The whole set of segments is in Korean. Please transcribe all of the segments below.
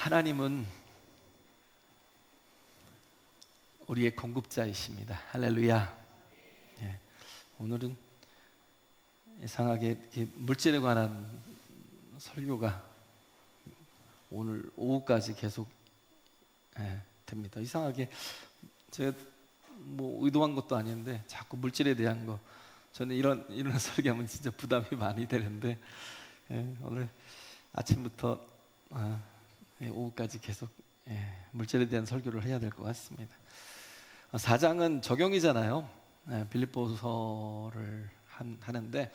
하나님은 우리의 공급자이십니다. 할렐루야. 예, 오늘은 이상하게 물질에 관한 설교가 오늘 오후까지 계속 됩니다. 이상하게 제가 뭐 의도한 것도 아닌데 자꾸 물질에 대한 거, 저는 이런 설교하면 진짜 부담이 많이 되는데 오늘 아침부터 오후까지 계속 물질에 대한 설교를 해야 될 것 같습니다. 4장은 적용이잖아요. 빌립보서를 하는데,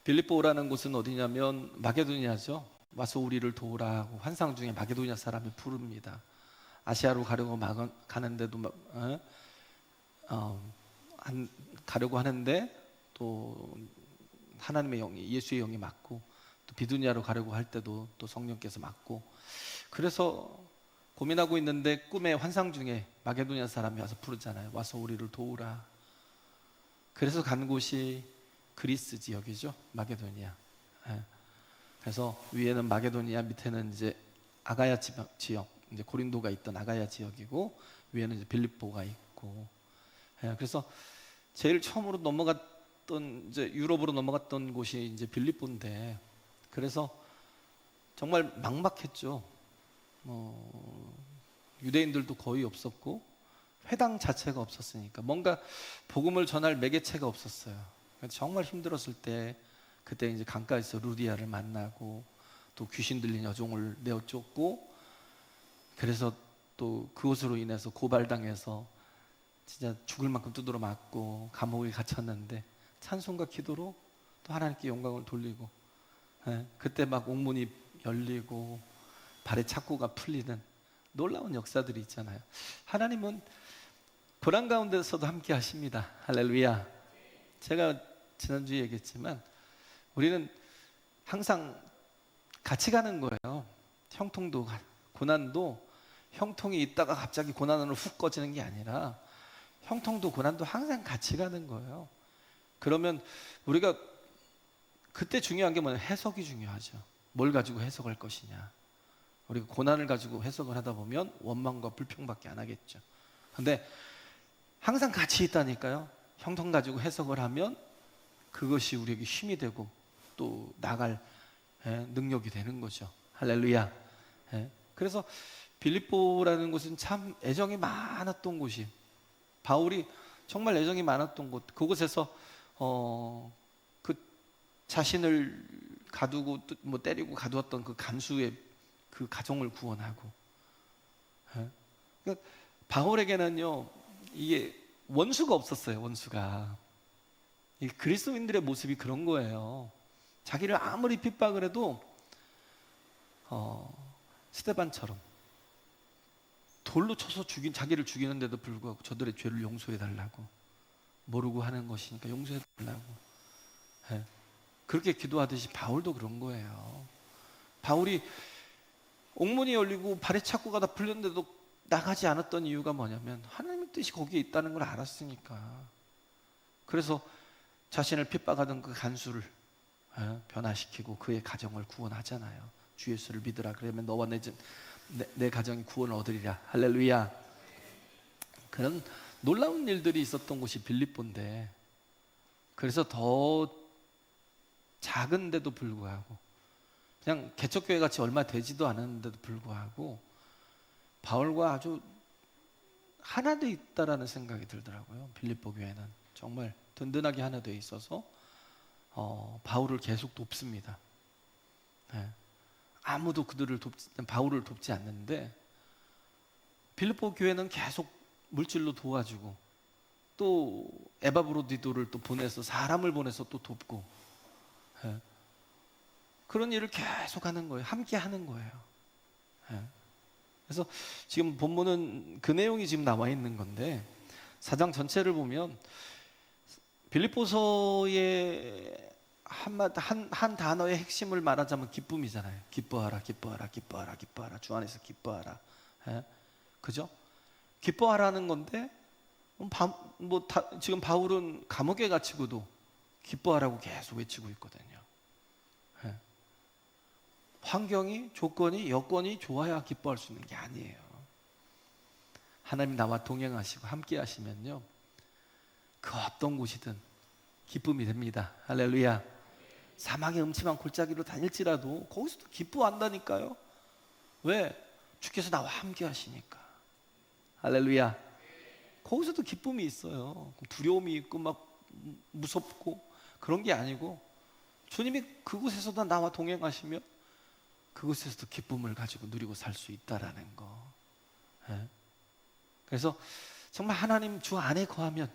빌립보라는 곳은 어디냐면 마게도니아죠. 와서 우리를 도우라고 환상 중에 마게도니아 사람이 부릅니다. 아시아로 가려고 가는데도 가려고 하는데 또 하나님의 영이, 예수의 영이 맞고, 또 비두니아로 가려고 할 때도 또 성령께서 맞고, 그래서 고민하고 있는데 꿈의 환상 중에 마게도니아 사람이 와서 부르잖아요. 와서 우리를 도우라. 그래서 간 곳이 그리스 지역이죠. 마게도니아. 그래서 위에는 마게도니아, 밑에는 이제 아가야 지역, 이제 고린도가 있던 아가야 지역이고, 위에는 이제 빌립보가 있고. 그래서 제일 처음으로 넘어갔던, 이제 유럽으로 넘어갔던 곳이 이제 빌립보인데, 그래서 정말 막막했죠. 유대인들도 거의 없었고 회당 자체가 없었으니까 뭔가 복음을 전할 매개체가 없었어요. 정말 힘들었을 때, 그때 이제 강가에서 루디아를 만나고, 또 귀신 들린 여종을 내어 쫓고, 그래서 또 그것으로 인해서 고발당해서 진짜 죽을 만큼 두드러 맞고 감옥에 갇혔는데, 찬송과 기도로 또 하나님께 영광을 돌리고, 그때 막 옥문이 열리고 발의 착고가 풀리는 놀라운 역사들이 있잖아요. 하나님은 불안 가운데서도 함께 하십니다. 할렐루야. 제가 지난주에 얘기했지만 우리는 항상 같이 가는 거예요. 형통도, 고난도, 형통이 있다가 갑자기 고난으로 훅 꺼지는 게 아니라 형통도 고난도 항상 같이 가는 거예요. 그러면 우리가 그때 중요한 게 뭐냐? 해석이 중요하죠. 뭘 가지고 해석할 것이냐. 우리가 고난을 가지고 해석을 하다 보면 원망과 불평밖에 안 하겠죠. 근데 항상 같이 있다니까요. 형통 가지고 해석을 하면 그것이 우리에게 힘이 되고 또 나갈 능력이 되는 거죠. 할렐루야. 그래서 빌립보라는 곳은 참 애정이 많았던 곳이, 바울이 정말 애정이 많았던 곳, 그곳에서 그 자신을 가두고 뭐 때리고 가두었던 그 간수의 그 가정을 구원하고. 그러니까 바울에게는요, 이게 원수가 없었어요. 원수가. 이 그리스도인들의 모습이 그런 거예요. 자기를 아무리 핍박을 해도 스데반처럼 돌로 쳐서 자기를 죽이는데도 불구하고 저들의 죄를 용서해 달라고, 모르고 하는 것이니까 용서해 달라고. 그렇게 기도하듯이 바울도 그런 거예요. 바울이 옥문이 열리고 발에 착고가 다 풀렸는데도 나가지 않았던 이유가 뭐냐면 하나님의 뜻이 거기에 있다는 걸 알았으니까. 그래서 자신을 핍박하던 그 간수를 변화시키고 그의 가정을 구원하잖아요. 주 예수를 믿으라, 그러면 너와 내 가정이 구원을 얻으리라. 할렐루야. 그런 놀라운 일들이 있었던 곳이 빌립보인데, 그래서 더 작은데도 불구하고, 그냥 개척교회 같이 얼마 되지도 않았는데도 불구하고 바울과 아주 하나 돼 있다라는 생각이 들더라고요. 빌립보 교회는 정말 든든하게 하나 돼 있어서 바울을 계속 돕습니다. 아무도 바울을 돕지 않는데 빌립보 교회는 계속 물질로 도와주고, 또 에바브로디도를 또 보내서, 사람을 보내서 또 돕고, 그런 일을 계속 하는 거예요. 함께 하는 거예요. 그래서 지금 본문은 그 내용이 지금 나와 있는 건데, 4장 전체를 보면 빌립보서의 한 단어의 핵심을 말하자면 기쁨이잖아요. 기뻐하라, 기뻐하라, 기뻐하라, 기뻐하라. 주 안에서 기뻐하라. 그죠? 기뻐하라는 건데, 지금 바울은 감옥에 갇히고도 기뻐하라고 계속 외치고 있거든요. 환경이, 조건이, 여건이 좋아야 기뻐할 수 있는 게 아니에요. 하나님 나와 동행하시고 함께 하시면요, 그 어떤 곳이든 기쁨이 됩니다. 할렐루야. 사막의 음침한 골짜기로 다닐지라도 거기서도 기뻐한다니까요. 왜? 주께서 나와 함께 하시니까. 할렐루야. 거기서도 기쁨이 있어요. 두려움이 있고 막 무섭고 그런 게 아니고, 주님이 그곳에서도 나와 동행하시며 그곳에서도 기쁨을 가지고 누리고 살 수 있다라는 거. 예? 그래서 정말 하나님 주 안에 거하면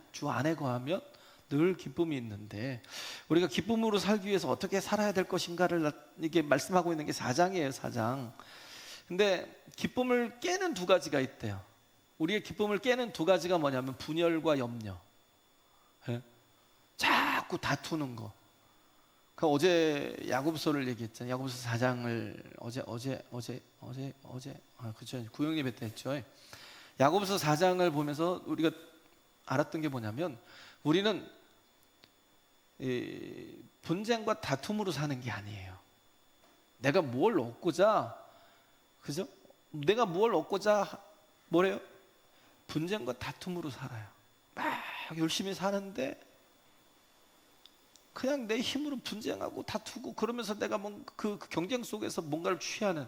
늘 기쁨이 있는데, 우리가 기쁨으로 살기 위해서 어떻게 살아야 될 것인가를 이게 말씀하고 있는 게 4장이에요, 4장. 근데 기쁨을 깨는 두 가지가 있대요. 우리의 기쁨을 깨는 두 가지가 뭐냐면 분열과 염려. 예? 자꾸 다투는 거. 그 어제 야고보서를 얘기했잖아요. 야고보서 4장을 그죠, 구역 예배 때 했죠. 야고보서 4장을 보면서 우리가 알았던 게 뭐냐면, 우리는 분쟁과 다툼으로 사는 게 아니에요. 내가 뭘 얻고자, 그죠? 내가 뭘 얻고자 뭐래요? 분쟁과 다툼으로 살아요. 막 열심히 사는데 그냥 내 힘으로 분쟁하고 다투고 그러면서 내가 그 경쟁 속에서 뭔가를 취하는,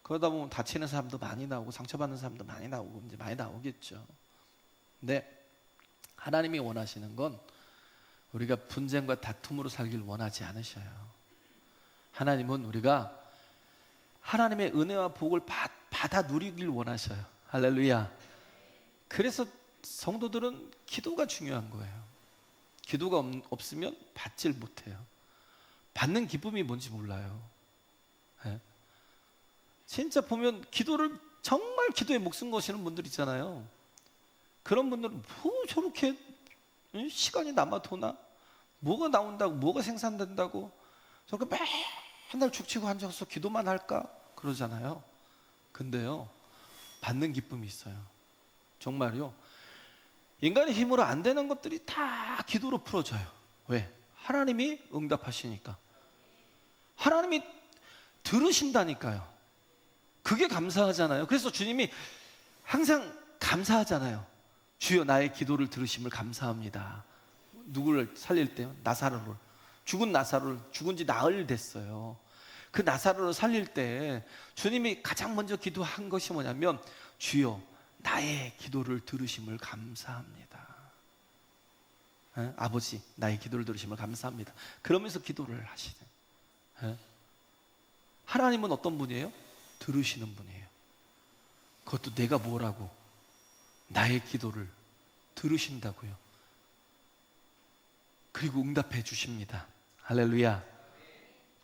그러다 보면 다치는 사람도 많이 나오고 상처받는 사람도 많이 나오고 이제 많이 나오겠죠. 근데 하나님이 원하시는 건 우리가 분쟁과 다툼으로 살길 원하지 않으셔요. 하나님은 우리가 하나님의 은혜와 복을 받아 누리길 원하셔요. 할렐루야. 그래서 성도들은 기도가 중요한 거예요. 기도가 없으면 받질 못해요. 받는 기쁨이 뭔지 몰라요. 네? 진짜 보면 기도를 정말 기도에 목숨 거시는 분들 있잖아요. 그런 분들은 뭐 저렇게 시간이 남아 도나? 뭐가 나온다고, 뭐가 생산된다고 저렇게 맨날 죽치고 앉아서 기도만 할까? 그러잖아요. 근데요, 받는 기쁨이 있어요. 정말요. 인간의 힘으로 안 되는 것들이 다 기도로 풀어져요. 왜? 하나님이 응답하시니까. 하나님이 들으신다니까요. 그게 감사하잖아요. 그래서 주님이 항상 감사하잖아요. 주여 나의 기도를 들으심을 감사합니다. 누구를 살릴 때요? 나사로를. 죽은 나사로를, 죽은 지 나흘 됐어요. 그 나사로를 살릴 때 주님이 가장 먼저 기도한 것이 뭐냐면, 주여 나의 기도를 들으심을 감사합니다. 에? 아버지 나의 기도를 들으심을 감사합니다. 그러면서 기도를 하시는. 에? 하나님은 어떤 분이에요? 들으시는 분이에요. 그것도 내가 뭐라고, 나의 기도를 들으신다고요. 그리고 응답해 주십니다. 할렐루야.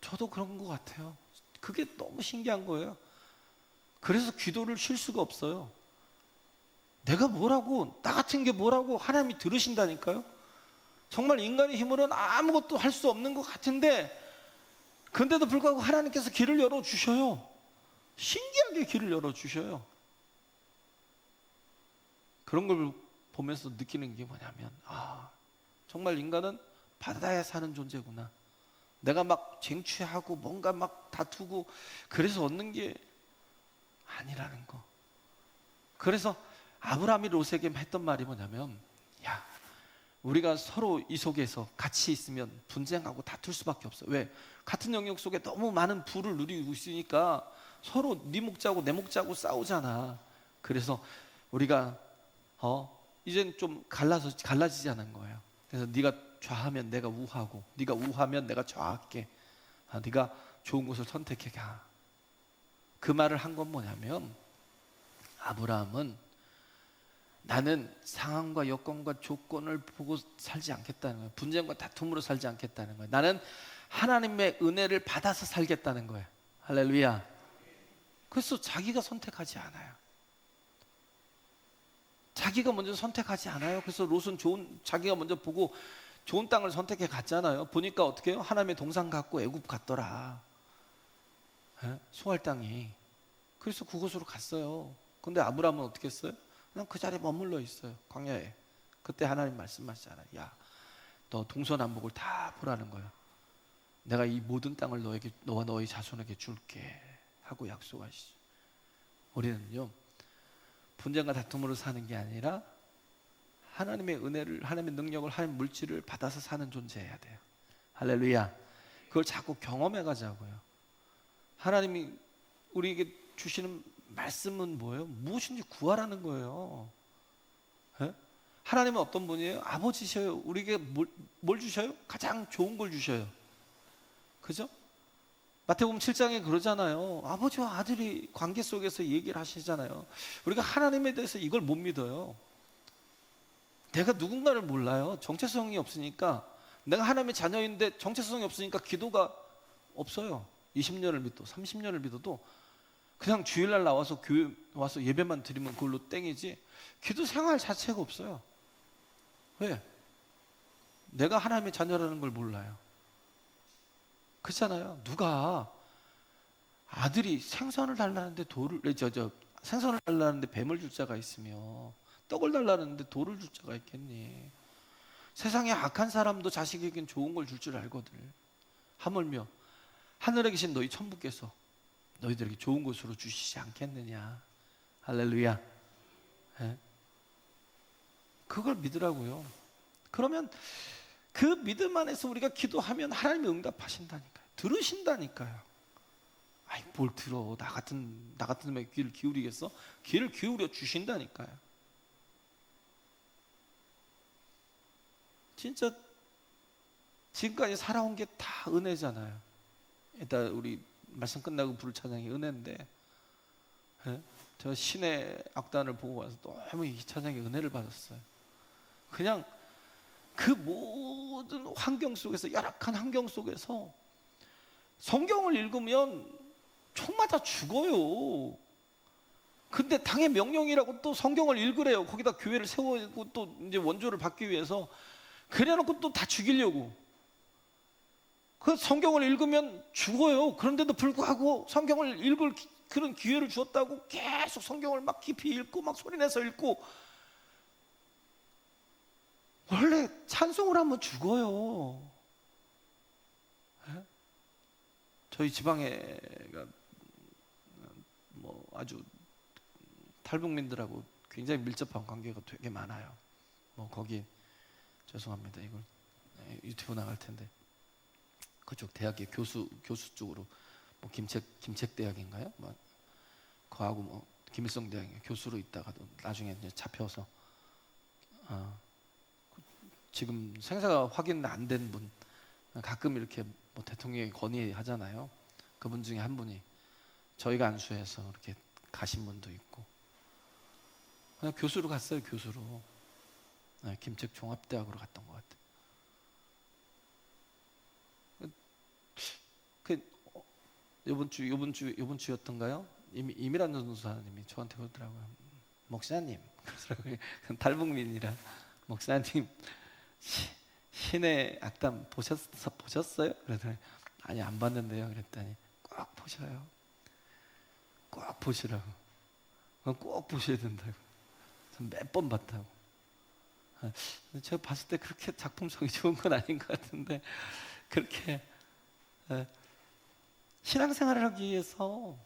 저도 그런 것 같아요. 그게 너무 신기한 거예요. 그래서 기도를 쉴 수가 없어요. 내가 뭐라고, 나 같은 게 뭐라고, 하나님이 들으신다니까요. 정말 인간의 힘으로는 아무것도 할 수 없는 것 같은데, 그런데도 불구하고 하나님께서 길을 열어주셔요. 신기하게 길을 열어주셔요. 그런 걸 보면서 느끼는 게 뭐냐면, 정말 인간은 받아야 사는 존재구나. 내가 막 쟁취하고 뭔가 막 다투고 그래서 얻는 게 아니라는 거. 그래서 아브라함이 롯에게 했던 말이 뭐냐면, 야, 우리가 서로 이 속에서 같이 있으면 분쟁하고 다툴 수밖에 없어. 왜? 같은 영역 속에 너무 많은 부를 누리고 있으니까 서로 네 목자고 내 목자고 싸우잖아. 그래서 우리가 이젠 좀 갈라지지 않은 거예요. 그래서 네가 좌하면 내가 우하고, 네가 우하면 내가 좌할게. 네가 좋은 곳을 선택해 가. 그 말을 한 건 뭐냐면, 아브라함은 나는 상황과 여건과 조건을 보고 살지 않겠다는 거예요. 분쟁과 다툼으로 살지 않겠다는 거예요. 나는 하나님의 은혜를 받아서 살겠다는 거예요. 할렐루야. 그래서 자기가 선택하지 않아요. 자기가 먼저 선택하지 않아요. 그래서 롯은 자기가 먼저 보고 좋은 땅을 선택해 갔잖아요. 보니까 어떻게 해요? 하나님의 동산 같고 애굽 같더라. 소할 땅이. 그래서 그곳으로 갔어요. 근데 아브라함은 어떻게 했어요? 그냥 그 자리에 머물러 있어요. 광야에. 그때 하나님 말씀하시잖아요. 야, 너 동서남북을 다 보라는 거예요. 내가 이 모든 땅을 너와 너의 자손에게 줄게 하고 약속하시죠. 우리는요, 분쟁과 다툼으로 사는 게 아니라 하나님의 은혜를, 하나님의 능력을, 하나님의 물질을 받아서 사는 존재여야 돼요. 할렐루야. 그걸 자꾸 경험해 가자고요. 하나님이 우리에게 주시는 말씀은 뭐예요? 무엇인지 구하라는 거예요. 예? 하나님은 어떤 분이에요? 아버지셔요. 우리에게 뭘 주셔요? 가장 좋은 걸 주셔요. 그죠? 마태복음 7장에 그러잖아요. 아버지와 아들이 관계 속에서 얘기를 하시잖아요. 우리가 하나님에 대해서 이걸 못 믿어요. 내가 누군가를 몰라요. 정체성이 없으니까. 내가 하나님의 자녀인데 정체성이 없으니까 기도가 없어요. 20년을 믿도 30년을 믿어도 그냥 주일날 나와서 교회 와서 예배만 드리면 그걸로 땡이지 기도 생활 자체가 없어요. 왜? 내가 하나님의 자녀라는 걸 몰라요. 그렇잖아요. 누가 아들이 생선을 달라는데 생선을 달라는데 뱀을 줄 자가 있으며 떡을 달라는데 돌을 줄 자가 있겠니? 세상에 악한 사람도 자식에겐 좋은 걸 줄 줄 알거든. 하물며 하늘에 계신 너희 천부께서 너희들에게 좋은 것으로 주시지 않겠느냐. 할렐루야. 네? 그걸 믿으라고요. 그러면 그 믿음 안에서 우리가 기도하면 하나님이 응답하신다니까요. 들으신다니까요. 아이 뭘 들어. 나 같은 놈의 귀를 기울이겠어? 귀를 기울여 주신다니까요. 진짜 지금까지 살아온 게 다 은혜잖아요. 일단 우리 말씀 끝나고 부를 찬양이 은혜인데, 예? 저 신의 악단을 보고 와서 너무 이 찬양의 은혜를 받았어요. 그냥 그 모든 환경 속에서, 열악한 환경 속에서 성경을 읽으면 총 맞아 죽어요. 근데 당의 명령이라고 또 성경을 읽으래요. 거기다 교회를 세우고 또 이제 원조를 받기 위해서 그래놓고 또 다 죽이려고. 그 성경을 읽으면 죽어요. 그런데도 불구하고 성경을 읽을 그런 기회를 주었다고 계속 성경을 막 깊이 읽고 막 소리내서 읽고. 원래 찬송을 하면 죽어요. 네? 저희 지방에가 뭐 아주 탈북민들하고 굉장히 밀접한 관계가 되게 많아요. 뭐 거기 죄송합니다. 이걸 유튜브 나갈 텐데 그쪽 대학의 교수 쪽으로 뭐 김책 대학인가요? 뭐 거하고 뭐 김일성 대학의 교수로 있다가도 나중에 이제 잡혀서 지금 생사가 확인 안 된 분 가끔 이렇게 뭐 대통령이 건의하잖아요. 그분 중에 한 분이 저희가 안수해서 이렇게 가신 분도 있고 그냥 교수로 갔어요. 교수로. 네, 김책 종합대학으로 갔던 것 같아요. 이번 주였던가요? 이미란 전도사님이 저한테 그러더라고요. 목사님, 탈북민이라 목사님 신의 악담 보셨어요? 그러더니 아니 안 봤는데요. 그랬더니 꼭 보셔요. 꼭 보시라고. 꼭 보셔야 된다고. 몇 번 봤다고. 제가 봤을 때 그렇게 작품성이 좋은 건 아닌 것 같은데 그렇게 신앙생활을 하기 위해서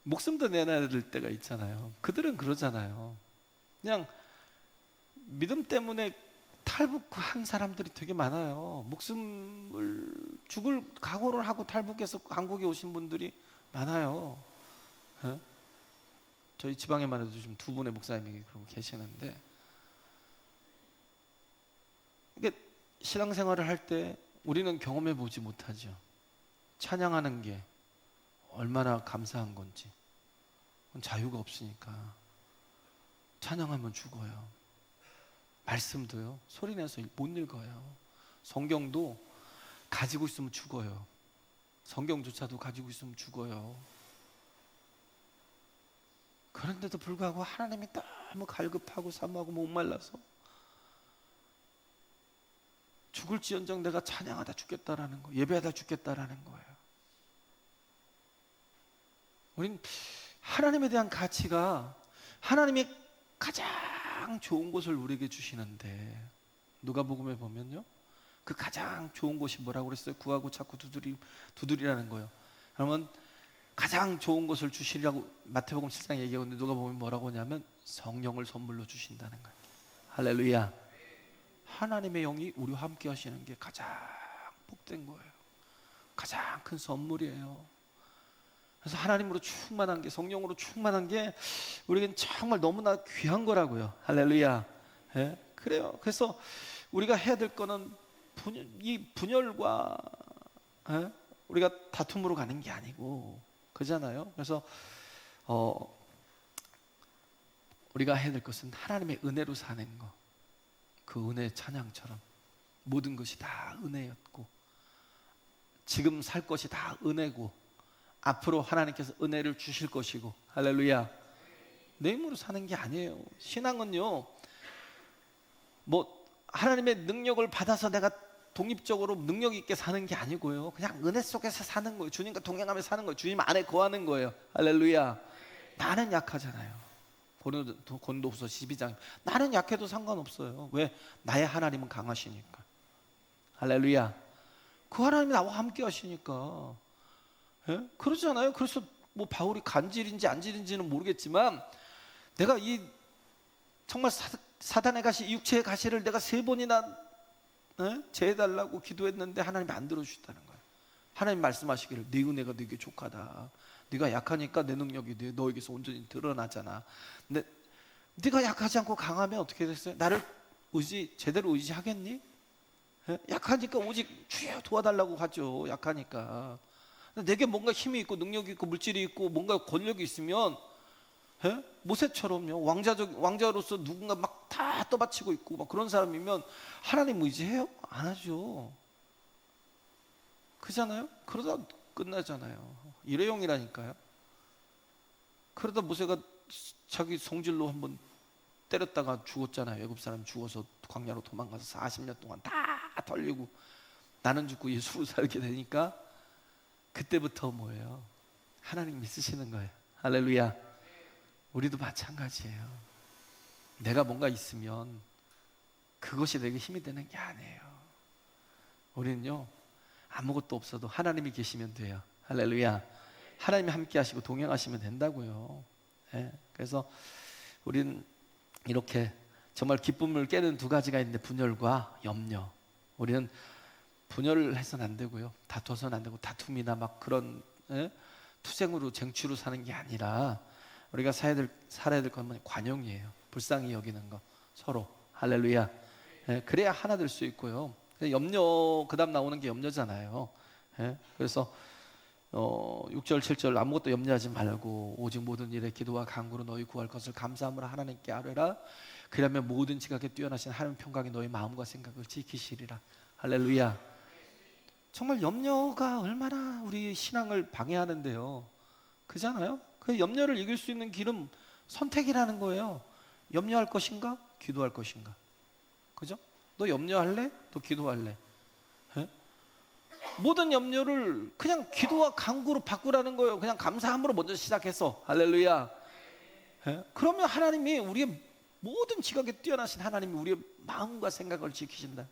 목숨도 내놔야 될 때가 있잖아요. 그들은 그러잖아요. 그냥 믿음 때문에 탈북한 사람들이 되게 많아요. 목숨을 죽을 각오를 하고 탈북해서 한국에 오신 분들이 많아요. 저희 지방에만 해도 지금 2분의 목사님이 그러고 계시는데 이게 신앙생활을 할 때 우리는 경험해 보지 못하죠. 찬양하는 게 얼마나 감사한 건지. 자유가 없으니까 찬양하면 죽어요. 말씀도요 소리내서 못 읽어요. 성경도 가지고 있으면 죽어요. 성경조차도 가지고 있으면 죽어요. 그런데도 불구하고 하나님이 너무 갈급하고 사모하고 목말라서 죽을지언정 내가 찬양하다 죽겠다라는 거, 예배하다 죽겠다라는 거예요. 우린 하나님에 대한 가치가 하나님이 가장 좋은 것을 우리에게 주시는데 누가복음에 보면요 그 가장 좋은 곳이 뭐라고 그랬어요? 구하고 찾고 두드리라는 거예요. 그러면 가장 좋은 것을 주시려고 마태복음 7장 얘기하고 있는데 누가 보면 뭐라고 하냐면 성령을 선물로 주신다는 거예요. 할렐루야. 하나님의 영이 우리와 함께 하시는 게 가장 복된 거예요. 가장 큰 선물이에요. 그래서 하나님으로 충만한 게, 성령으로 충만한 게 우리에겐 정말 너무나 귀한 거라고요. 할렐루야. 예? 그래요. 그래서 우리가 해야 될 거는 이 분열과 예? 우리가 다툼으로 가는 게 아니고 그잖아요. 그래서 우리가 해야 될 것은 하나님의 은혜로 사는 거. 그 은혜의 찬양처럼 모든 것이 다 은혜였고 지금 살 것이 다 은혜고 앞으로 하나님께서 은혜를 주실 것이고 할렐루야. 내 힘으로 사는 게 아니에요. 신앙은요 뭐 하나님의 능력을 받아서 내가 독립적으로 능력 있게 사는 게 아니고요 그냥 은혜 속에서 사는 거예요. 주님과 동행하며 사는 거예요. 주님 안에 거하는 거예요. 할렐루야. 나는 약하잖아요. 고린도후서 12장 나는 약해도 상관없어요. 왜? 나의 하나님은 강하시니까. 할렐루야. 그 하나님이 나와 함께 하시니까. 예? 그러잖아요. 그래서 뭐 바울이 간질인지 안질인지는 모르겠지만 내가 이 정말 사단의 가시, 육체의 가시를 내가 3번이나 제해달라고 기도했는데 하나님이 안 들어주셨다는 거예요. 하나님 말씀하시기를 네 은혜가 네게 족하다. 네가 약하니까 내 능력이 너에게서 온전히 드러나잖아. 근데 네가 약하지 않고 강하면 어떻게 됐어요? 나를 제대로 의지하겠니? 예? 약하니까 오직 주여 도와달라고 하죠. 약하니까. 내게 뭔가 힘이 있고 능력이 있고 물질이 있고 뭔가 권력이 있으면 예? 모세처럼요 왕자로서 누군가 막 다 떠받치고 있고 막 그런 사람이면 하나님 의지해요? 안 하죠. 그잖아요? 그러다 끝나잖아요. 일회용이라니까요. 그러다 모세가 자기 성질로 한번 때렸다가 죽었잖아요. 애굽 사람 죽어서 광야로 도망가서 40년 동안 다 털리고 나는 죽고 예수로 살게 되니까 그때부터 뭐예요? 하나님이 쓰시는 거예요. 할렐루야. 우리도 마찬가지예요. 내가 뭔가 있으면 그것이 내게 힘이 되는 게 아니에요. 우리는요 아무것도 없어도 하나님이 계시면 돼요. 할렐루야. 하나님이 함께 하시고 동행하시면 된다고요. 예. 그래서 우리는 이렇게 정말 기쁨을 깨는 2가지가 있는데 분열과 염려. 우리는 분열을 해서는 안 되고요 다퉈서는 안 되고 다툼이나 막 그런 투쟁으로 쟁취로 사는 게 아니라 우리가 살아야 될 건 관용이에요. 불쌍히 여기는 거 서로. 할렐루야. 그래야 하나 될 수 있고요. 염려 그 다음 나오는 게 염려잖아요. 그래서 6절 7절 아무것도 염려하지 말고 오직 모든 일에 기도와 간구로 너희 구할 것을 감사함으로 하나님께 아뢰라. 그러면 모든 지각에 뛰어나신 하나님 평강이 너희 마음과 생각을 지키시리라. 할렐루야. 정말 염려가 얼마나 우리 신앙을 방해하는데요. 그잖아요. 그 염려를 이길 수 있는 길은 선택이라는 거예요. 염려할 것인가? 기도할 것인가? 그죠? 너 염려할래? 너 기도할래? 에? 모든 염려를 그냥 기도와 간구로 바꾸라는 거예요. 그냥 감사함으로 먼저 시작해서. 할렐루야. 에? 그러면 하나님이 우리의 모든 지각에 뛰어나신 하나님이 우리의 마음과 생각을 지키신다.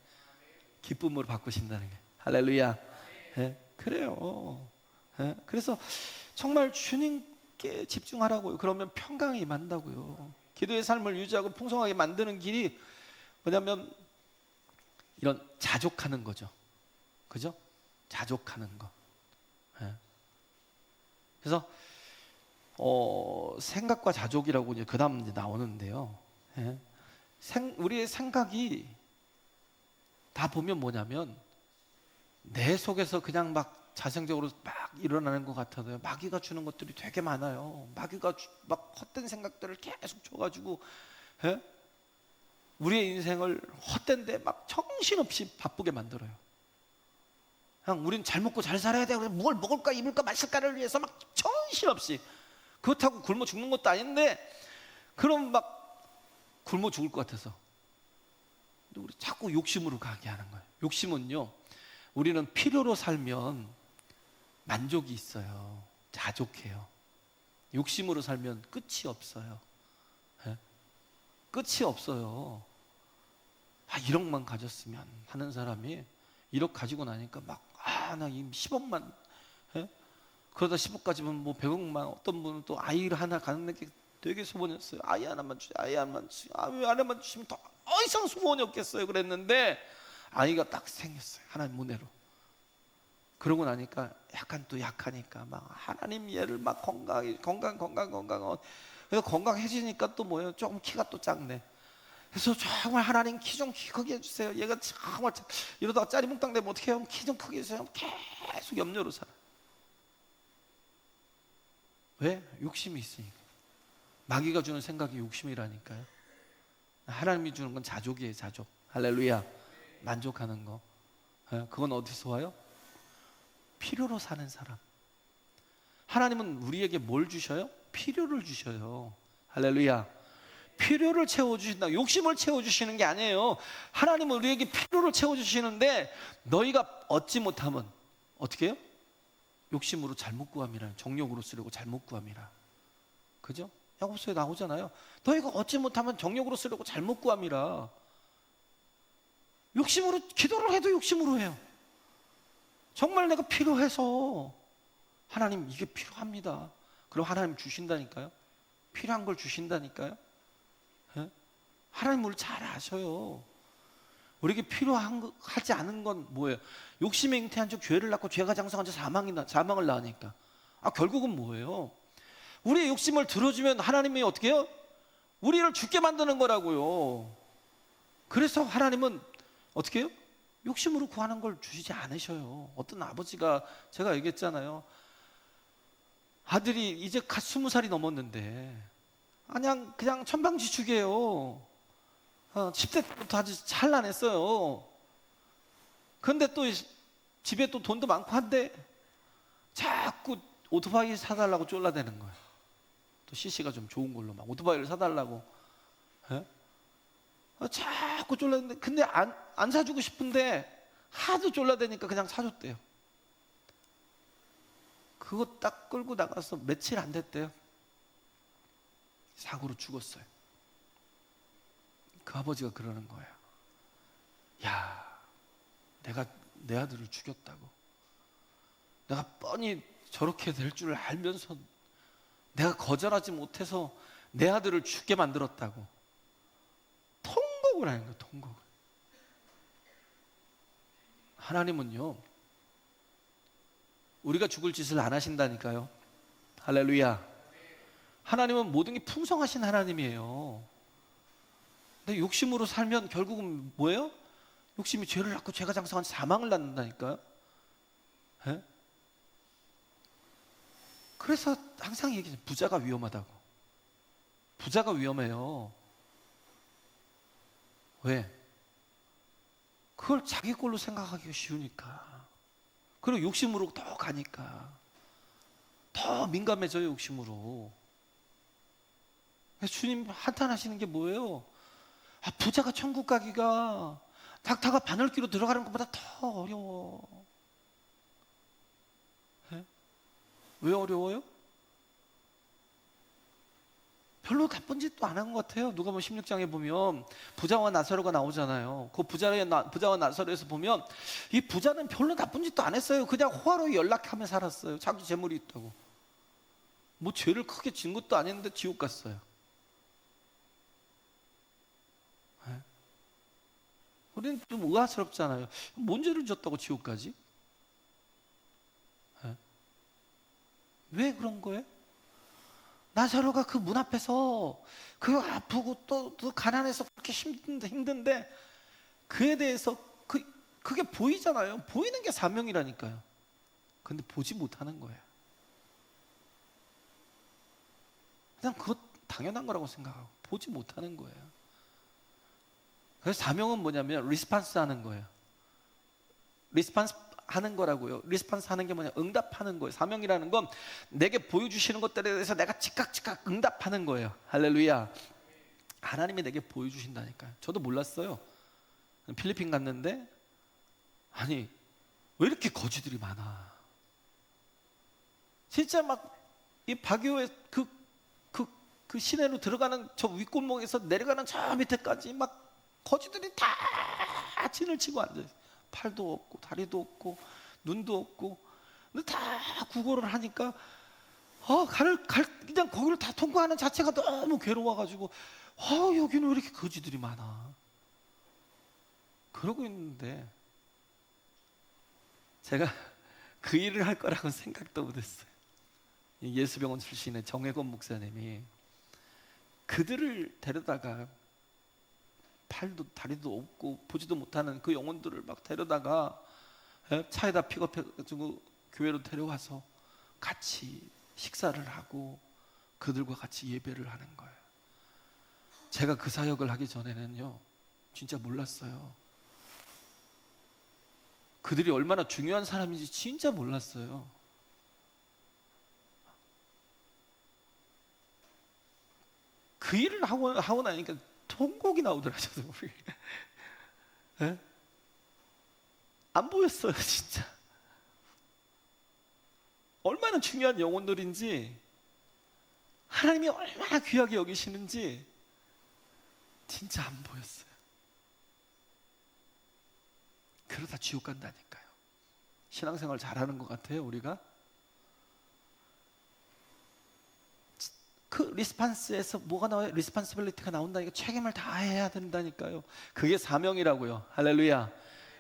기쁨으로 바꾸신다는 게. 할렐루야. 에? 그래요. 에? 그래서 정말 주님께 집중하라고요. 그러면 평강이 임한다고요. 기도의 삶을 유지하고 풍성하게 만드는 길이 뭐냐면 이런 자족하는 거죠. 그죠? 자족하는 거. 예. 그래서 생각과 자족이라고 이제 그다음 이제 나오는데요. 예. 우리의 생각이 다 보면 뭐냐면 내 속에서 그냥 막 자생적으로 막 일어나는 것 같아도요 마귀가 주는 것들이 되게 많아요. 마귀가 막 헛된 생각들을 계속 줘가지고 우리의 인생을 헛된데 막 정신없이 바쁘게 만들어요. 그냥 우리는 잘 먹고 잘 살아야 돼. 뭘 먹을까 입을까 마실까를 위해서 막 정신없이 그렇다고 굶어 죽는 것도 아닌데 그럼 막 굶어 죽을 것 같아서 우리 자꾸 욕심으로 가게 하는 거예요. 욕심은요 우리는 필요로 살면 만족이 있어요. 자족해요. 욕심으로 살면 끝이 없어요. 예? 끝이 없어요. 1억만 가졌으면 하는 사람이 1억 가지고 나니까 막 나 이 10억만 그러다 10억까지면 뭐 100억만, 어떤 분은 또 아이를 하나 갖는 게 되게 소원이었어요. 아이 하나만 주세요. 아이 하나만 주세요. 아이 하나만 주시면 더 이상 소원이 없겠어요. 그랬는데 아이가 딱 생겼어요. 하나님 은혜로. 그러고 나니까 약간 또 약하니까 막 하나님 얘를 막 건강. 그래서 건강해지니까 또 뭐예요? 조금 키가 또 작네. 그래서 정말 하나님 키 좀 크게 해주세요. 얘가 정말 이러다가 짜리몽땅 되면 어떻게 해요? 키 좀 크게 해주세요. 계속 염려로 살아. 왜? 욕심이 있으니까. 마귀가 주는 생각이 욕심이라니까요. 하나님이 주는 건 자족이에요. 자족. 할렐루야. 만족하는 거. 그건 어디서 와요? 필요로 사는 사람. 하나님은 우리에게 뭘 주셔요? 필요를 주셔요. 할렐루야. 필요를 채워주신다. 욕심을 채워주시는 게 아니에요. 하나님은 우리에게 필요를 채워주시는데 너희가 얻지 못하면 어떻게 해요? 욕심으로 잘못 구함이라. 정욕으로 쓰려고 잘못 구함이라. 그죠? 야고보서에 나오잖아요. 너희가 얻지 못하면 정욕으로 쓰려고 잘못 구함이라. 욕심으로 기도를 해도 욕심으로 해요. 정말 내가 필요해서 하나님 이게 필요합니다. 그럼 하나님 주신다니까요. 필요한 걸 주신다니까요. 하나님 우리 잘 아셔요. 우리에게 필요하지 않은 건 뭐예요? 욕심에 잉태한 적 죄를 낳고 죄가 장성한 적 사망을 낳으니까. 결국은 뭐예요? 우리의 욕심을 들어주면 하나님이 어떻게 해요? 우리를 죽게 만드는 거라고요. 그래서 하나님은 어떻게 해요? 욕심으로 구하는 걸 주시지 않으셔요. 어떤 아버지가, 제가 얘기했잖아요. 아들이 이제 갓 20살이 넘었는데 그냥 천방지축이에요. 10대 때부터 아주 찬란했어요. 그런데 또 집에 또 돈도 많고 한데 자꾸 오토바이 사달라고 쫄라대는 거예요. 또 CC가 좀 좋은 걸로 막 오토바이를 사달라고. 자꾸 쫄라대는데, 근데 안 사주고 싶은데 하도 쫄라대니까 그냥 사줬대요. 그거 딱 끌고 나가서 며칠 안 됐대요. 사고로 죽었어요. 그 아버지가 그러는 거예요. 야, 내가 내 아들을 죽였다고. 내가 뻔히 저렇게 될 줄 알면서 내가 거절하지 못해서 내 아들을 죽게 만들었다고. 통곡을 하는 거예요. 통곡을. 하나님은요, 우리가 죽을 짓을 안 하신다니까요. 할렐루야. 하나님은 모든 게 풍성하신 하나님이에요. 근데 욕심으로 살면 결국은 뭐예요? 욕심이 죄를 낳고 죄가 장성한 사망을 낳는다니까요. 그래서 항상 얘기해요. 부자가 위험하다고. 부자가 위험해요. 왜? 그걸 자기 걸로 생각하기가 쉬우니까. 그리고 욕심으로 더 가니까 더 민감해져요. 욕심으로. 주님 한탄하시는 게 뭐예요? 부자가 천국 가기가 낙타가 바늘귀로 들어가는 것보다 더 어려워. 왜 어려워요? 별로 나쁜 짓도 안 한 것 같아요. 누가복음 16장에 보면 부자와 나사로가 나오잖아요. 그 부자와 나사로에서 보면 이 부자는 별로 나쁜 짓도 안 했어요. 그냥 호화로이 연락하며 살았어요. 자기 재물이 있다고. 뭐 죄를 크게 진 것도 아닌데 지옥 갔어요. 우리는 좀 의아스럽잖아요. 뭔 죄를 졌다고 지옥 가지? 왜 그런 거예요? 나사로가 그 문 앞에서 그 아프고 또 가난해서 그렇게 힘든데 그에 대해서 그게 보이잖아요. 보이는 게 사명이라니까요. 근데 보지 못하는 거예요. 그냥 그것 당연한 거라고 생각하고 보지 못하는 거예요. 그래서 사명은 뭐냐면 리스판스 하는 거예요. 리스판스 하는 거라고요. 리스판스 하는 게 뭐냐? 응답하는 거예요. 사명이라는 건 내게 보여주시는 것들에 대해서 내가 즉각 응답하는 거예요. 할렐루야. 하나님이 내게 보여주신다니까요. 저도 몰랐어요. 필리핀 갔는데 아니 왜 이렇게 거지들이 많아? 진짜 막 이 바교의 그 시내로 들어가는 저 윗골목에서 내려가는 저 밑에까지 막 거지들이 다 진을 치고 앉아있어요. 팔도 없고 다리도 없고 눈도 없고. 근데 다 구걸을 하니까 그냥 거기를 다 통과하는 자체가 너무 괴로워가지고 여기는 왜 이렇게 거지들이 많아. 그러고 있는데 제가 그 일을 할 거라고는 생각도 못했어요. 예수병원 출신의 정혜건 목사님이 그들을 데려다가 팔도 다리도 없고 보지도 못하는 그 영혼들을 막 데려다가 차에다 픽업해가지고 교회로 데려와서 같이 식사를 하고 그들과 같이 예배를 하는 거예요. 제가 그 사역을 하기 전에는요 진짜 몰랐어요. 그들이 얼마나 중요한 사람인지 진짜 몰랐어요. 그 일을 하고 나니까 통곡이 나오더라고요. 안 보였어요 진짜. 얼마나 중요한 영혼들인지, 하나님이 얼마나 귀하게 여기시는지 진짜 안 보였어요. 그러다 지옥 간다니까요. 신앙생활 잘하는 것 같아요 우리가. 그 리스판스에서 뭐가 나와요? 리스판시빌리티가 나온다니까 책임을 다해야 된다니까요. 그게 사명이라고요. 할렐루야.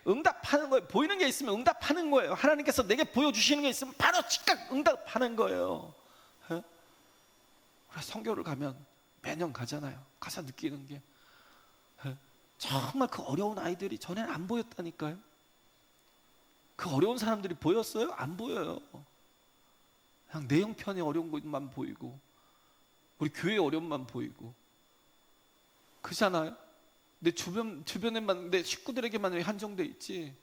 응답하는 거예요. 보이는 게 있으면 응답하는 거예요. 하나님께서 내게 보여주시는 게 있으면 바로 즉각 응답하는 거예요. 우리가 선교를 가면 매년 가잖아요. 가서 느끼는 게 정말 그 어려운 아이들이 전에는 안 보였다니까요. 그 어려운 사람들이 보였어요? 안 보여요. 그냥 내 형편이 어려운 것만 보이고 우리 교회의 어려움만 보이고 그렇잖아요. 내 주변에만, 내 식구들에게만 한정돼 있지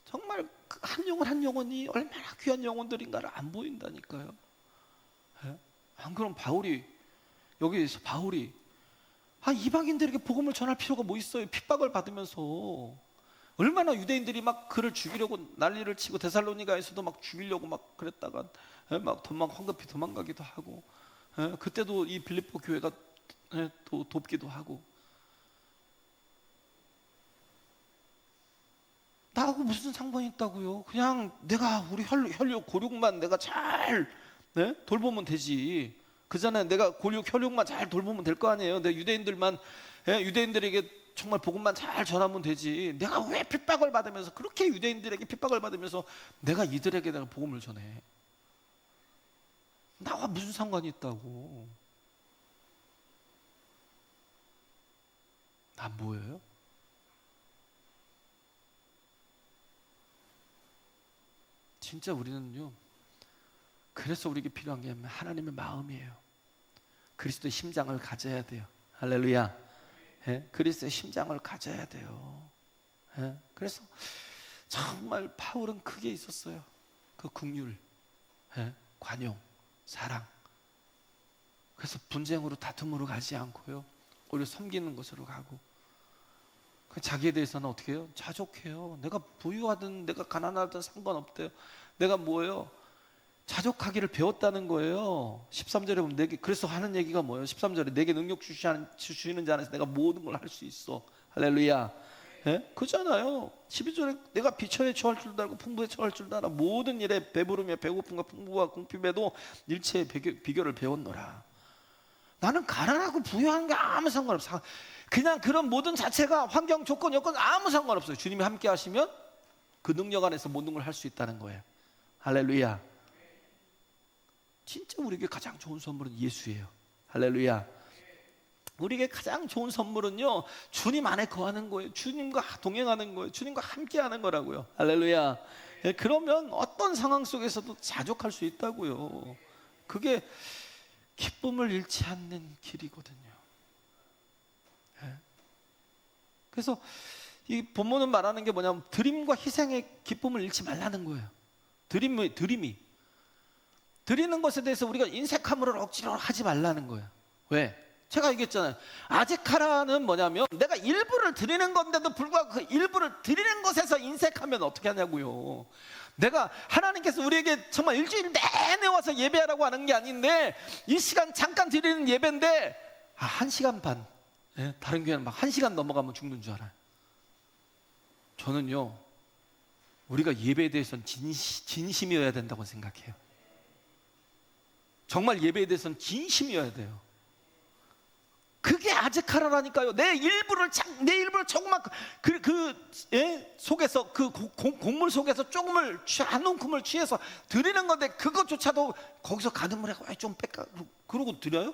정말 그 한 영혼이 얼마나 귀한 영혼들인가를 안 보인다니까요. 안 그럼 여기에서 바울이 이방인들에게 복음을 전할 필요가 뭐 있어요? 핍박을 받으면서 얼마나 유대인들이 막 그를 죽이려고 난리를 치고 데살로니가에서도 막 죽이려고 막 그랬다가 막 황급히 도망가기도 하고 그때도 이 빌립보 교회가 또 돕기도 하고. 나하고 무슨 상관이 있다고요? 그냥 내가 우리 혈육 고륙만 내가 잘 돌보면 되지. 그 전에 내가 혈육만 잘 돌보면 될 거 아니에요. 내 유대인들에게 정말 복음만 잘 전하면 되지. 내가 왜 핍박을 받으면서 그렇게 유대인들에게 핍박을 받으면서 내가 이들에게 내가 복음을 전해? 나와 무슨 상관이 있다고? 안 보여요? 진짜 우리는요, 그래서 우리에게 필요한 게 하나님의 마음이에요. 그리스도의 심장을 가져야 돼요. 할렐루야. 그리스도의 심장을 가져야 돼요. 그래서 정말 바울은 그게 있었어요. 그 긍휼, 관용, 사랑. 그래서 분쟁으로 다툼으로 가지 않고요, 오히려 섬기는 것으로 가고. 자기에 대해서는 어떻게 해요? 자족해요. 내가 부유하든 내가 가난하든 상관없대요. 내가 뭐예요? 자족하기를 배웠다는 거예요. 13절에 보면 그래서 하는 얘기가 뭐예요? 13절에 내게 능력 주시는 자 안에서 내가 모든 걸 할 수 있어. 할렐루야. 그잖아요. 12절에 내가 비천에 처할 줄도 알고 풍부에 처할 줄도 알아. 모든 일에 배부름에 배고픔과 풍부와 궁핍에도 일체의 비결을 배웠노라. 나는 가난하고 부유한 게 아무 상관없어. 그냥 그런 모든 자체가 환경, 조건, 여건 아무 상관없어요. 주님이 함께 하시면 그 능력 안에서 모든 걸 할 수 있다는 거예요. 할렐루야. 진짜 우리에게 가장 좋은 선물은 예수예요. 할렐루야. 우리에게 가장 좋은 선물은요, 주님 안에 거하는 거예요. 주님과 동행하는 거예요. 주님과 함께 하는 거라고요. 할렐루야. 그러면 어떤 상황 속에서도 자족할 수 있다고요. 그게 기쁨을 잃지 않는 길이거든요. 그래서 이 본문은 말하는 게 뭐냐면 드림과 희생의 기쁨을 잃지 말라는 거예요. 드림이 드리는 것에 대해서 우리가 인색함으로 억지로 하지 말라는 거예요. 왜? 제가 얘기했잖아요. 아제카라는 뭐냐면 내가 일부를 드리는 건데도 불구하고 그 일부를 드리는 것에서 인색하면 어떻게 하냐고요. 내가 하나님께서 우리에게 정말 일주일 내내 와서 예배하라고 하는 게 아닌데 이 시간 잠깐 드리는 예배인데 1시간 반, 다른 교회는 막 1시간 넘어가면 죽는 줄 알아요. 저는요, 우리가 예배에 대해서는 진심이어야 된다고 생각해요. 정말 예배에 대해서는 진심이어야 돼요. 그게 아즈카라라니까요. 내 일부를 조금만 속에서 곡물 속에서 조금을 한 움큼을 취해서 드리는 건데, 그것조차도 거기서 가늠을 하고 좀 뺄까 그러고 드려요?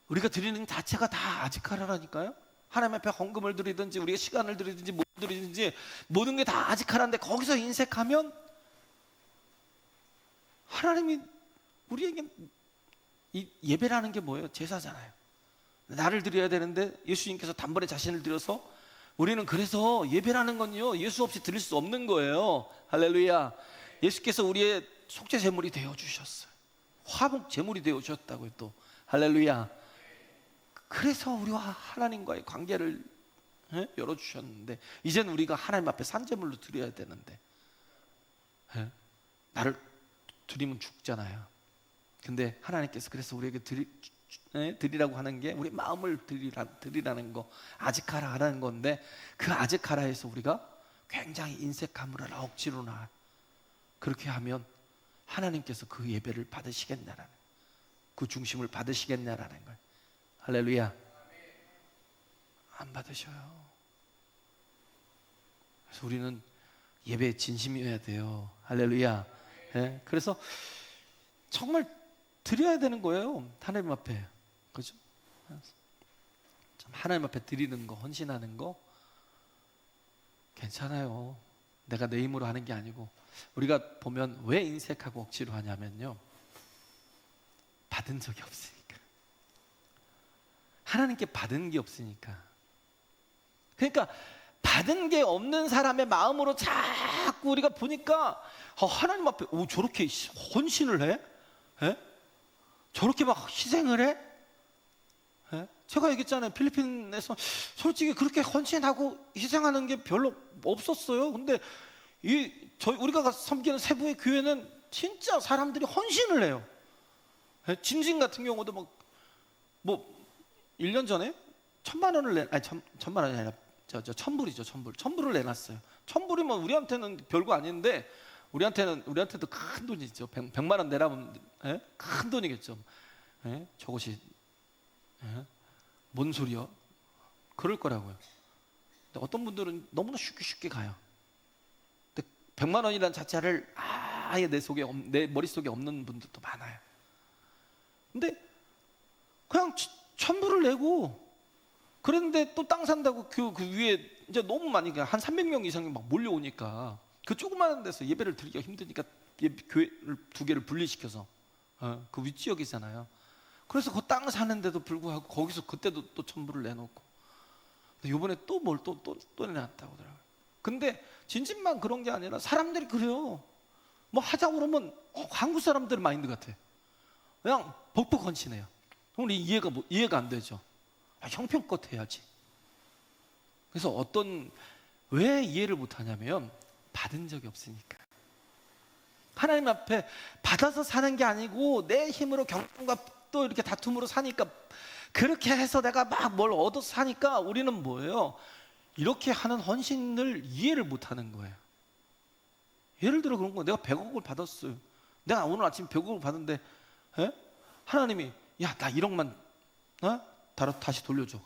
우리가 드리는 자체가 다 아즈카라라니까요. 하나님 앞에 헌금을 드리든지 우리가 시간을 드리든지 뭘 드리든지 모든 게 다 아즈카라인데, 거기서 인색하면 하나님이 우리에게, 이 예배라는 게 뭐예요? 제사잖아요. 나를 드려야 되는데 예수님께서 단번에 자신을 드려서, 우리는 그래서 예배라는 건요, 예수 없이 드릴 수 없는 거예요. 할렐루야. 예수께서 우리의 속죄 제물이 되어 주셨어요. 화목 제물이 되어 주셨다고요. 또 할렐루야. 그래서 우리와 하나님과의 관계를 열어주셨는데, 이제는 우리가 하나님 앞에 산제물로 드려야 되는데, 나를 드리면 죽잖아요. 근데 하나님께서 그래서 우리에게 드리라고 하는 게 우리 마음을 드리라는 거, 아즈카라 하라는 건데, 그 아즈카라에서 우리가 굉장히 인색함으로나 억지로나 그렇게 하면 하나님께서 그 예배를 받으시겠냐라는, 그 중심을 받으시겠냐라는 거예요. 할렐루야. 안 받으셔요. 그래서 우리는 예배에 진심이어야 돼요. 할렐루야. 예? 그래서 정말 드려야 되는 거예요. 하나님 앞에. 그죠? 하나님 앞에 드리는 거, 헌신하는 거 괜찮아요. 내가 내 힘으로 하는 게 아니고. 우리가 보면 왜 인색하고 억지로 하냐면요, 받은 적이 없으니까. 하나님께 받은 게 없으니까. 그러니까 받은 게 없는 사람의 마음으로 자꾸 우리가 보니까, 하나님 앞에 저렇게 헌신을 해? 에? 저렇게 막 희생을 해? 에? 제가 얘기했잖아요. 필리핀에서 솔직히 그렇게 헌신하고 희생하는 게 별로 없었어요. 근데 우리가 섬기는 세부의 교회는 진짜 사람들이 헌신을 해요. 진진 같은 경우도 뭐 1년 전에 1,000만 원을 천만 원이 아니라 천불이죠. 천불을 내놨어요. 천불이면 우리한테는 별거 아닌데, 우리한테도 큰 돈이죠. 100만 원 내라면 큰 돈이겠죠. 저것이 뭔 소리야? 그럴 거라고요. 근데 어떤 분들은 너무나 쉽게 가요. 근데 100만 원이라는 자체를 아예 내 머릿속에 없는 분들도 많아요. 근데 그냥 천불을 내고, 그랬는데 또 땅 산다고 그 위에 이제 너무 많이, 한 300명 이상이 막 몰려오니까, 그 조그마한 데서 예배를 드리기가 힘드니까 교회를 2개를 분리시켜서, 그 윗지역이잖아요. 그래서 그 땅 사는데도 불구하고 거기서 그때도 또 천불을 내놓고, 이번에 또 뭘 또 내놨다고 하더라고요. 근데 진심만 그런 게 아니라 사람들이 그래요. 뭐 하자고 그러면 한국 사람들 마인드 같아. 그냥 벅벅 헌신해요. 우리 이해가 안 되죠. 형편껏 해야지. 그래서 왜 이해를 못 하냐면, 받은 적이 없으니까. 하나님 앞에 받아서 사는 게 아니고 내 힘으로 경험과 또 이렇게 다툼으로 사니까, 그렇게 해서 내가 막 뭘 얻어서 사니까 우리는 뭐예요? 이렇게 하는 헌신을 이해를 못 하는 거예요. 예를 들어 그런 거예요. 내가 100억을 받았어요. 내가 오늘 아침 100억을 받았는데, 하나님이 야, 나 1억만 다시 돌려줘.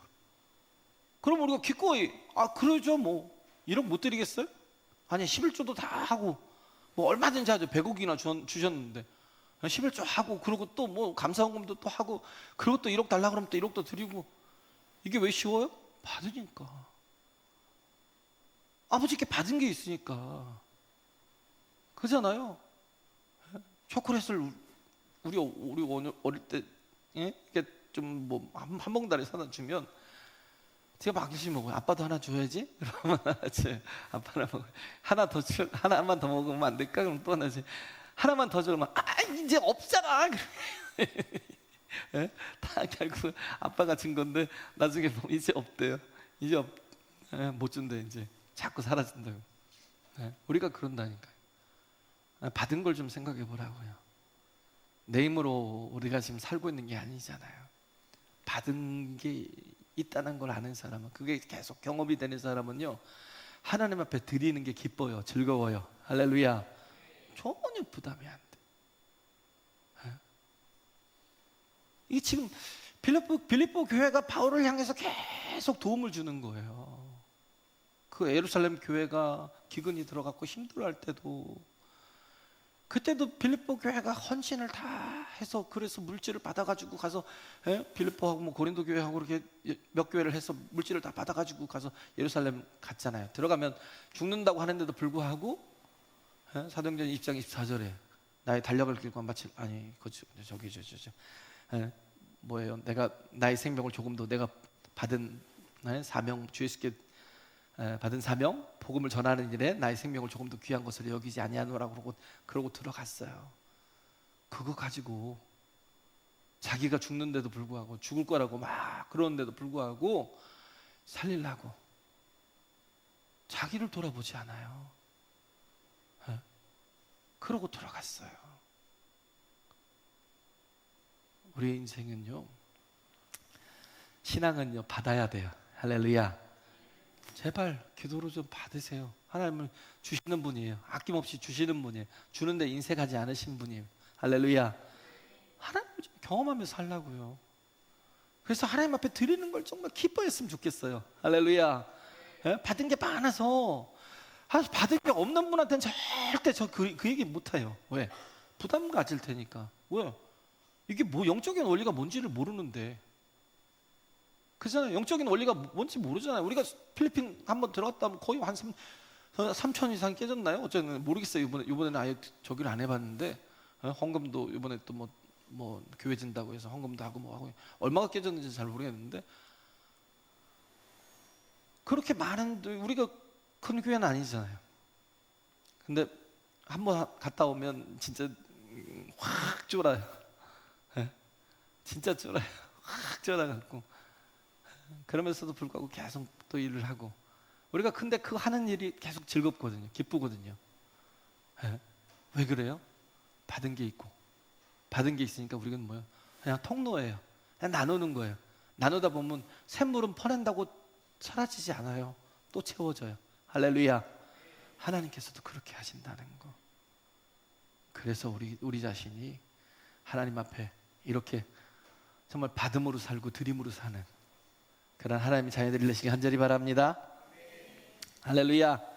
그럼 우리가 기꺼이 그러죠. 뭐 1억 못 드리겠어요? 아니, 11조도 다 하고 뭐 얼마든지 하죠. 100억이나 주셨는데 11조 하고, 그리고 또 뭐 감사헌금도 또 하고, 그리고 또 1억 달라 그러면 또 1억도 드리고. 이게 왜 쉬워요? 받으니까. 아버지께 받은 게 있으니까. 그잖아요. 초콜릿을 우리 어릴 때 이게 좀 뭐 한 봉다리 사다 주면 제가 막 열심히 먹어요. 아빠도 하나 줘야지. 그러면 아빠 하나만 더 먹으면 안 될까? 그럼 또 하나씩. 하나만 더 줘. 그러면 이제 없잖아. 다 결국 아빠가 준 건데 나중에 보면 이제 없대요. 이제 못 준대. 이제 자꾸 사라진다고. 우리가 그런다니까요. 받은 걸 좀 생각해 보라고요. 내 힘으로 우리가 지금 살고 있는 게 아니잖아요. 받은 게 있다는 걸 아는 사람은, 그게 계속 경험이 되는 사람은요, 하나님 앞에 드리는 게 기뻐요. 즐거워요. 할렐루야. 전혀 부담이 안 돼. 이게 지금 빌립보 교회가 바울을 향해서 계속 도움을 주는 거예요. 그 예루살렘 교회가 기근이 들어갔고 힘들어할 때도, 그때도 빌립보 교회가 헌신을 다 해서, 그래서 물질을 받아가지고 가서, 빌립보하고 뭐 고린도 교회하고 이렇게 몇 교회를 해서 물질을 다 받아가지고 가서 예루살렘 갔잖아요. 들어가면 죽는다고 하는데도 불구하고, 사도행전 2장 24절에 나의 달력을 길고 마칠, 아니 저기 뭐예요? 내가 나의 생명을 조금도 내가 받은 사명, 주 예수께 받은 사명, 복음을 전하는 일에 나의 생명을 조금 더 귀한 것으로 여기지 아니하노라 그러고 들어갔어요. 그거 가지고 자기가 죽는데도 불구하고, 죽을 거라고 막 그러는데도 불구하고 살리려고 자기를 돌아보지 않아요. 그러고 들어갔어요. 우리의 인생은요, 신앙은요, 받아야 돼요. 할렐루야. 제발 기도로 좀 받으세요. 하나님을 주시는 분이에요. 아낌없이 주시는 분이에요. 주는데 인색하지 않으신 분이에요. 할렐루야. 하나님을 좀 경험하면서 살라고요. 그래서 하나님 앞에 드리는 걸 정말 기뻐했으면 좋겠어요. 할렐루야. 받은 게 많아서, 받은 게 없는 분한테는 절대 그 얘기 못해요. 왜? 부담 가질 테니까. 왜? 이게 뭐 영적인 원리가 뭔지를 모르는데. 그잖아요. 영적인 원리가 뭔지 모르잖아요. 우리가 필리핀 한번 들어갔다 하면 거의 한 3천 이상 깨졌나요? 어쨌든 모르겠어요. 이번에는 아예 저기를 안 해봤는데, 헌금도 이번에 또 뭐 교회 진다고 해서 헌금도 하고 뭐 하고, 얼마가 깨졌는지 잘 모르겠는데, 그렇게 많은데 우리가 큰 교회는 아니잖아요. 근데 한번 갔다 오면 진짜 확 쫄아요. 진짜 쫄아요. 확 쫄아갖고, 그러면서도 불구하고 계속 또 일을 하고, 우리가 근데 그 하는 일이 계속 즐겁거든요. 기쁘거든요. 왜 그래요? 받은 게 있고, 받은 게 있으니까 우리는 뭐예요? 그냥 통로예요. 그냥 나누는 거예요. 나누다 보면 샘물은 퍼낸다고 사라지지 않아요. 또 채워져요. 할렐루야. 하나님께서도 그렇게 하신다는 거. 그래서 우리 자신이 하나님 앞에 이렇게 정말 받음으로 살고 드림으로 사는 그런 하나님의 자녀들이 되시길 간절히 바랍니다. 할렐루야.